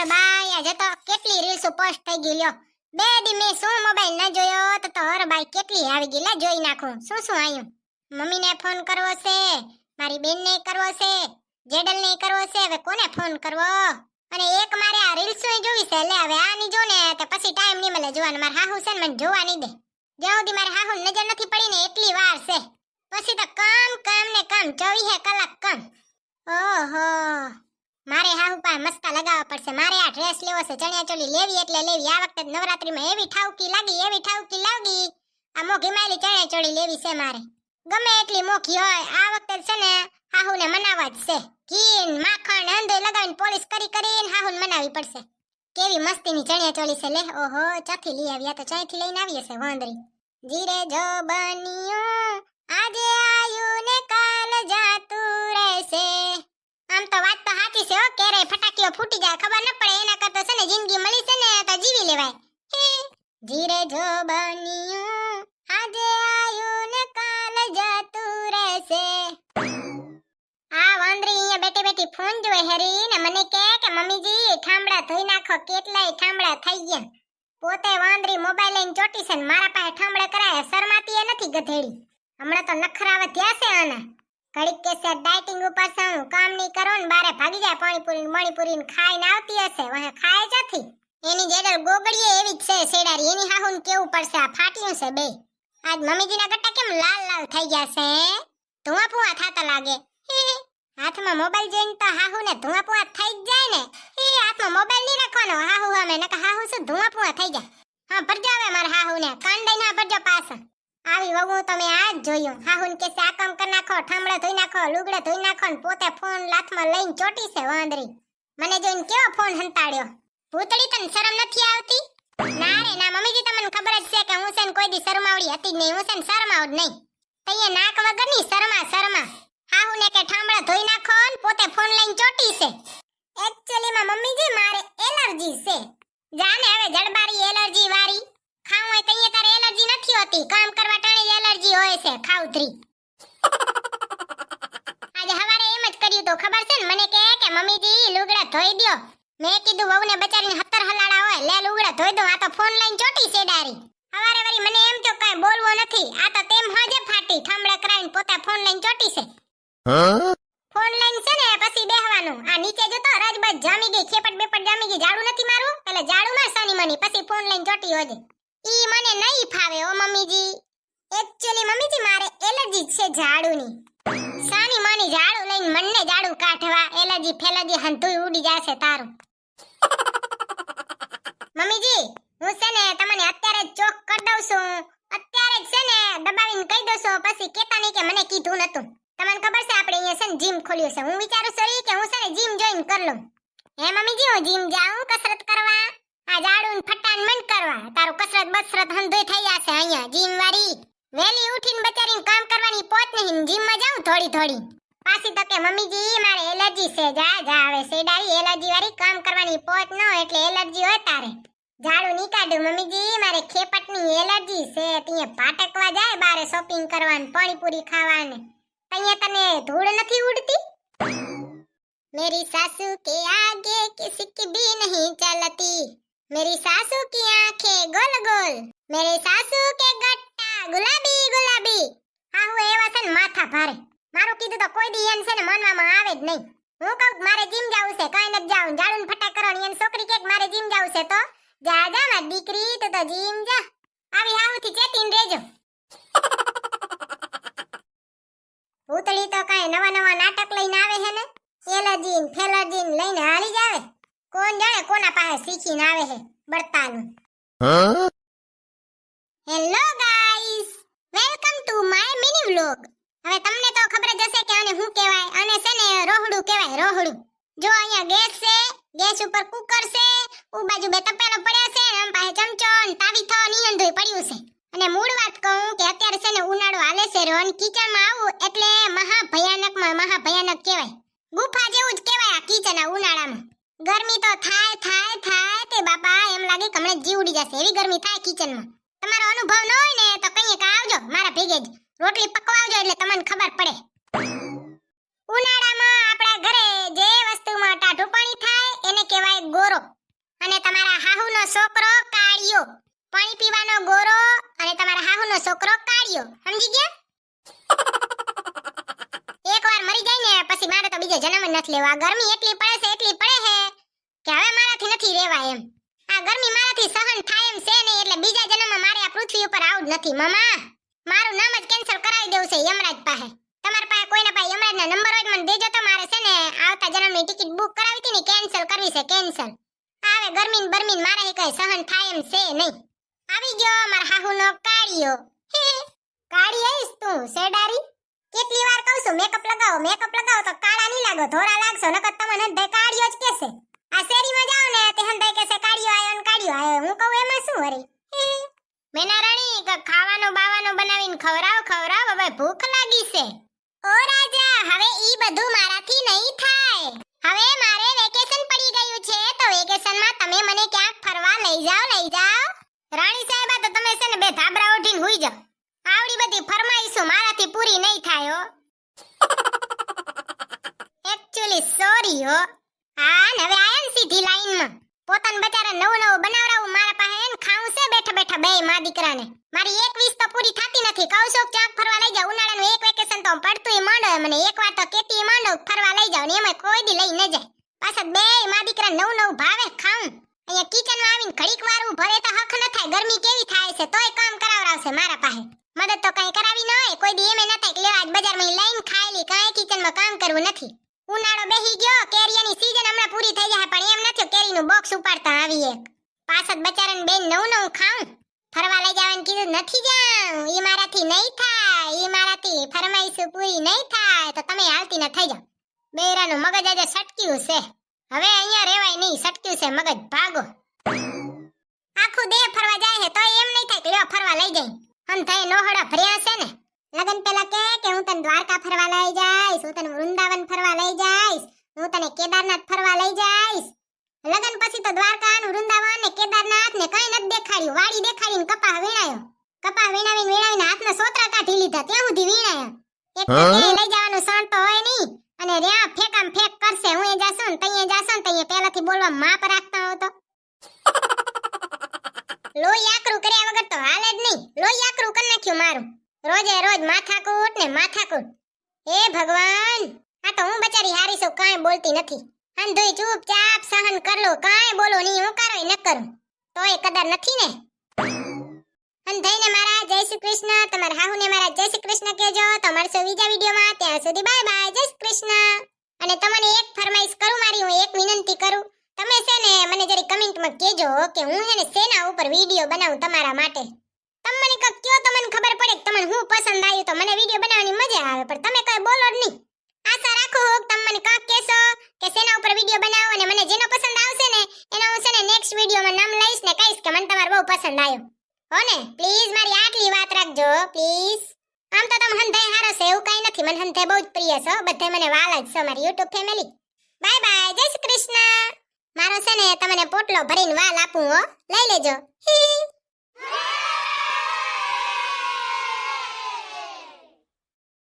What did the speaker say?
મારો બાઈ આજે તો કેટલી રીલ્સ પોસ્ટ થઈ ગઈ લ્યો. બે દી મેં શું મોબાઈલ ન જોયો તો હર બાઈ કેટલી આવી ગઈ. લા જોઈ નાખું શું શું આયું. મમ્મીને ફોન કરવો છે, મારી બેનને કરવો છે, જેડલને કરવો છે, હવે કોને ફોન કરવો. અને એક મારે આ રીલ્સ જોવી છે. લે હવે આની જો ને તો પછી ટાઈમ નહીં મળે જોવાનો. મારે હાહુ છે ને મને જોવા નહીં દે. જ્યાં સુધી મારે હાહુ નજર નથી પડી ને એટલી વાર છે. પછી તો કામ કામ ને કામ 24 કલાક કામ. ઓહો મારે હાહુ પા મસ્કા લગાવવા પડશે. મારે આ ડ્રેસ લેવો છે, ચણિયા ચોળી લેવી એટલે લેવી. આ વખતે નવરાત્રીમાં એવી ઠાવકી લાગી. આ મોઘી માયલી ચણિયા ચોળી લેવી છે મારે. ગમે એટલી મોઘી હોય આ વખતે છે ને હાહુને મનાવવા જ છે. ઘી માખણ અંદે લગાવીને પોલિશ કરીને હાહુને મનાવી પડશે. કેવી મસ્તીની ચણિયા ચોળી છે. લે ઓહો ચાથી લઈ આવ્યા તો ચાથી લઈને આવીએ છે વાંદરી. જીરે જો બન્યું આજે આયું ને કાલ જાતું રહેશે. આમ તો વાત તો સાચી છે હો. ક્યારે ફટાકીઓ ફૂટી જાય ખબર ન પડે. એના કરતા છે ને જિંદગી મળી છે ને તો જીવી લેવાય. જીરે જો બન્યું આજે આયું ને કાલ જાતું રહેશે. આ વાંદરી અહીંયા બેઠી બેઠી ફોન જોવે હેરી ને મને કહે કે મમ્મીજી ઠામડા ધોઈ નાખો. કેટલાય ઠામડા થઈ ગયા. પોતે વાંદરી મોબાઈલ લઈને ચોટી છે ને મારા પાસે ઠામડા કરાય. શરમાતી એ નથી ગધેડી. હમણાં તો નખરા વધ્યા છે આના. ઘડીક કે છે ડાયટિંગ ઉપર છે, હું કામ નહીં કરો ને બારે ભાગી જાય પાણીપુરી મણીપુરી ખાઈને આવતી હશે. વહે ખાય જાથી. એની જેડર ગોગડીએ એવી જ છે સેડારી. એની હાહુને કેવું પડશે આ ફાટ્યું છે બે. આજ મમ્મીજીના ગટ્ટા કેમ લાલ લાલ થઈ ગયા છે. ધુઆ પુઆ થાતા લાગે. હાથમાં મોબાઈલ જોઈને તો હાહુને ધુઆ પુઆ થઈ જ જાય ને. હાથમાં મોબાઈલ નહીં રાખવાનો હાહુ સામે, નકા હાહુ શું ધુઆ પુઆ થઈ જાય. હા ભરજો હવે મારા હાહુને કાંડાઈ ના ભરજો પાછા. આવી વહુ તમે આજ જોયું. હાહુન કે આ કામ કરી નાખો, ઠામડા ધોઈ નાખો, લુગડા ધોઈ નાખો ને પોતે ફોન લાથમાં લઈને ચોટી છે વાંદરી. મને જોઈને કેવો ફોન હંતાડ્યો. ભૂતળી તને શરમ નથી આવતી? ના રે ના મમ્મીજી તમને ખબર જ છે કે હું છે ને કોઈ દી શરમાવડી હતી જ નહીં. હું છે ને શરમાવ જ નહીં. તઈએ નાક વગરની શરમા. હાહુને કે ઠામડા ધોઈ નાખો ને પોતે ફોન લઈને ચોટી છે. એક્ચ્યુઅલીમાં મમ્મીજી મારે એલર્જી છે. જાને હવે જડબારી એલર્જી વાળી. ખાવું હોય તઈએ તારે એલર્જી નથી હોતી. કામ કરવા ટાણે જ એલર્જી હોય છે ખાવતરી. આજે હવારે એમ જ કર્યું તો ખબર છે ને. મને કે મમ્મીજી લુગડા ધોઈ દ્યો. મેં કીધું વહુને બચારીને 70 હલાડા હોય. લે લુગડા ધોઈ દો. આ તો ફોન લઈને ચોટી છે ડારી. હવારે વળી મને એમ તો કાઈ બોલવો નથી. આ તો તેમ હજે ફાટી ઠામડા કરાઈને પોતા ફોન લઈને ચોટી છે. ફોન લઈને છે ને પછી બેહવાનું. આ નીચે જો તો રજબજ જામી ગઈ. ખેપટ બેપટ જામી ગઈ. જાડું નથી મારું. એટલે જાડું માં સાની મની પછી ફોન લઈને ચોટી હોજે. ઈ મને નહીં ફાવે ઓ મમ્મીજી. એક્ચ્યુઅલી મમ્મીજી મારે એલર્જી છે ઝાડુની. સાની માની ઝાડુ લઈને મને ઝાડુ કાઢવા. એલર્જી ફેલર્જી હંધુય ઉડી જાશે તારું. મમ્મીજી હું છે ને તમને અત્યારે જ ચોક કરી દઉં છું. અત્યારે જ છે ને દબાવીને કહી દઉં છું. પછી કેતા નહીં કે મને કીધું નતું. તમને ખબર છે આપણે અહીંયા છે ને જીમ ખોલ્યું છે. હું વિચારું છું કે હું છે ને જીમ જોઈન કરી લઉં. હે મમ્મીજી હું જીમ જાઉં કસરત કરવા. આ જાડું ફટાન મન કરવા. તારું કસરત બસરત હંધોય થઈ જશે અહીંયા જીમ વાળી. વેલી ઉઠીને બચારીને કામ કરવાની પોત નહીં. જીમ માં જાઉં થોડી. પાછી તો કે મમ્મીજી મારે એલર્જી છે. જા હવે સેડારી એલર્જી વાળી કામ કરવાની પોત ન એટલે એલર્જી હોય તારે. ઝાડુ ની કાઢું મમ્મીજી મારે ખેપટની એલર્જી છે. તીએ ભાટકવા જાય બારે શોપિંગ કરવાનું પાણીપુરી ખાવાને. અહીંયા તને ધૂળ નથી ઉડતી? मेरी सासू के आगे किसी की भी नहीं चलती. मेरी सासू की आंखें गोल गोल. मेरे सासू के गट्टा गुलाबी गुलाबी. હા હું એવા છે ને માથા ભારે. મારું કીધું તો કોઈ દી એન છે ને માનવામાં આવે જ નહીં. હું કહું મારે જીમ જાવું છે કાઈ નથી જાવું. જાડું ફટા કરવાની. એન છોકરી કે મારે જીમ જાવું છે તો જા મારી દીકરી તું તો જીમ જા. આવી હાઉથી ચેતીને રહેજો. ભૂતળી તો કાઈ નવા નાટક લઈને આવે છે ને. એલર્જી ફેલર્જી લઈને હાલી જાવે. કોણ જાણે કોના પાસે શીખીને આવે છે બળતાનું. Hello guys welcome to my mini vlog. હવે તમને તો ખબર જ હશે કે આને શું કહેવાય. આને છે ને રોહડું કહેવાય રોહડું. જો અહીંયા ગેસ છે. ગેસ ઉપર કુકર છે. ઉ બાજુ બે તપેલો પડ્યા છે. આમ પાસે ચમચો ને તાવીથો નિયંધોય પડ્યું છે. અને મૂળ વાત કહું કે અત્યારે છે ને ઉનાળો હાલે છે રો. અને કિચનમાં આવું એટલે મહાભયાનક કહેવાય. ગુફા જેવું જ કહેવાય આ કિચન આ ઉનાળામાં. ગરમી તો થાય તે બાપા એમ લાગે કે હમણાં જીવ ઉડી જશે એવી ગરમી થાય કિચનમાં. તમારો અનુભવ ન હોય ને તો કંઈક આવજો મારા ભેગે જ. રોટલી પકવાવજો એટલે તમને ખબર પડે. ઉનાળામાં આપણા ઘરે જે વસ્તુમાં ટાઢું પાણી થાય એને કહેવાય ગોરો અને તમારા હાહુનો છોકરો કાળિયો. પાણી પીવાનો ગોરો અને તમારા હાહુનો છોકરો કાળિયો. સમજી ગયા? એકવાર મરી જાય ને પછી મારે તો બીજો જન્મ જ નથી લેવો. આ ગરમી એટલી પડે છે કે હવે મારાથી નથી રહેવાય એમ. આ ગરમી મારાથી સહન થાય એમ છે નહીં, એટલે બીજા જન્મમાં મારે આ પૃથ્વી ઉપર આવું જ નથી. મમ્મા, મારું નામ જ કેન્સલ કરાવી દેવું છે યમરાજ પાસે. તમારા પાસે કોઈના પાસે યમરાજના નંબર હોય મને દેજો તો મારે છે ને આવતા જન્મની ટિકિટ બુક કરાવી હતી ને કેન્સલ કરવી છે, કેન્સલ. આવે ગરમીન બરમીન મારે કઈ સહન થાય એમ છે નહીં. આવી ગયો મારા હાહુનો કાળિયો. કાળી આઈસ તું શેડારી. કેટલી વાર કહું છું મેકઅપ લગાવો તો કાળા નહીં લાગો, ધોળા લાગશો, નકર તમને હંધાય કાળિયો જ કહેશે. આ શેરીમાં જાવ ને તે હંધાય કહેશે કાળિયો આયો ને કાળિયો આયો. હું કહું એમાં શું વરી? મેના રાણી કે ખાવાનું બાવાનું બનાવીને ખવરાવ હવે ભૂખ લાગી છે. ઓ રાજા, હવે ઈ બધું મારાથી નહીં થાય. હવે મારે વેકેશન પડી ગયું છે તો વેકેશનમાં તમે મને ક્યાંક ફરવા લઈ જાઓ. રાણી સાહેબા તો તમે છે ને બે ધાબરા ઉઠીને હુઈ જાઓ. આવડી બધી ફરમાઈશો મારાથી પૂરી નહીં થાય હો. એક્ચ્યુઅલી સોરી હો. હા ને હવે આયા ને સીધી લાઈનમાં. પોતાને બચારા નવું બનાવરાવું મારા પાસે એને ખાવું છે બેઠા બેઠા બે માં દીકરાને. મારી એક વીસ તો પૂરી થાતી નથી. કહું છું ક્યાંક ફરવા લઈ જાવ. ઉનાળાનું એક વેકેશન તો પડતુંય માંડો મને. એકવાર તો કેતી માંડો ફરવા લઈ જાવ ને એમાં કોઈ દી લઈ ન જાય. પાછા બે માં દીકરા નવું ભાવે ખાવું. અહીંયા કિચનમાં આવીને ઘડીક વાર ભરે તો હક ન થાય. ગરમી કેવી થાય છે તોય કામ કરાવરાવશે મારા પાસે. મદદ તો કઈ કરાવી ન હોય. કોઈ દી એમે ન થાય કે લેવા જ બજારમાં લઈને ખાયલી કાંઈ કિચનમાં કામ કરવું નથી. ઉનાળો બેહી ગયો, કેરીની સીઝન હમણાં પૂરી થઈ જાય પણ એમ નથી કેરીનું બોક્સ ઉપાડતા આવી એક. પાછળ બચારાને બેન નવું ખાવું. ફરવા લઈ જવાનું કીધું નથી જાઉં. ઈ મારાથી નહીં થાય. ઈ મારાથી ફરમાઈશ પૂરી નહીં થાય તો તમે હાલતી ન થઈ જાવ. બેરાનું મગજ આજે સટક્યું છે. હવે અહીંયા રહેવાય નહીં. સટક્યું છે મગજ. ભાગો. આખું દેહ ફરવા જાય છે તો એમ નહીં થાય કે લ્યો ફરવા લઈ જાય. હંધાય નોહડા ભર્યા છે ને. લગન પેલા કે હું તને દ્વારકા ફરવા લઈ જઈશ, હું તને વૃંદાવન ફરવા લઈ જઈશ, હું તને કેદારનાથ ફરવા લઈ જઈશ. લગન પછી તો દ્વારકા ને વૃંદાવન ને કેદારનાથ ને કઈ નથી દેખાડ્યું. વાડી દેખાડીને કપા વીણાયો. કપા વીણાવીને હાથના સોતરા કાઢી લીધા ત્યાં સુધી વીણાયો. એક લઈ જવાનું સણ તો હોય નહીં અને રહ્યા ફેકામ ફેક કરશે. હું એ જાશું ને તઈએ પહેલાથી બોલવા માપ રાખતા હો તો. લોહી આકરું કર્યા વગર તો હાલે જ નહીં. લોહી આકરું કરી નાખ્યું મારું. રોજે રોજ માથાકૂટ ને માથાકૂટ. હે ભગવાન, આ તો હું બચારી હારી છું, કાંઈ બોલતી નથી. અંધોઈ ચૂપચાપ સહન કર લો. કાંઈ બોલો નહીં. હું કરોય ન કરું તોય કદર નથી ને. અંધાઈને મારા જય શ્રી કૃષ્ણ. તમારા હાહુને મારા જય શ્રી કૃષ્ણ કહેજો. તો મળશો બીજા વિડીયોમાં. ત્યાં સુધી બાય બાય. જય શ્રી કૃષ્ણ. અને તમને એક ફરમાઈશ કરું મારી, હું એક વિનંતી કરું. તમે છે ને મને જરી કમેન્ટમાં કહેજો કે હું છે ને શેના ઉપર વિડીયો બનાવું તમારા માટે. તમે મને કયો તો મને ખબર પડે કે તમને હું પસંદ આવ્યું તો મને વિડીયો બનાવવાની મજા આવે. પણ તમે કઈ બોલો જ નહીં. આશા રાખું હું તમે મને કાંક કહેશો કે શેના ઉપર વિડીયો બનાવો અને મને જેનો પસંદ આવશે ને એનો હું છે ને નેક્સ્ટ વિડીયોમાં નામ લઈશ ને કહીશ કે મને તમારો બહુ પસંદ આવ્યો. હો ને પ્લીઝ મારી આટલી વાત રાખજો પ્લીઝ. આમ તો તમે હંધાય હારો છે એવું કઈ નથી. મને હંધાય બહુ જ પ્રિય છો. બધે મને વાલા જ છો મારી યુટ્યુબ ફેમિલી. Bye bye. જય શ્રી કૃષ્ણ. મારો છે ને તમને પોટલો ભરીને વાલ આપું હો. લઈ લેજો.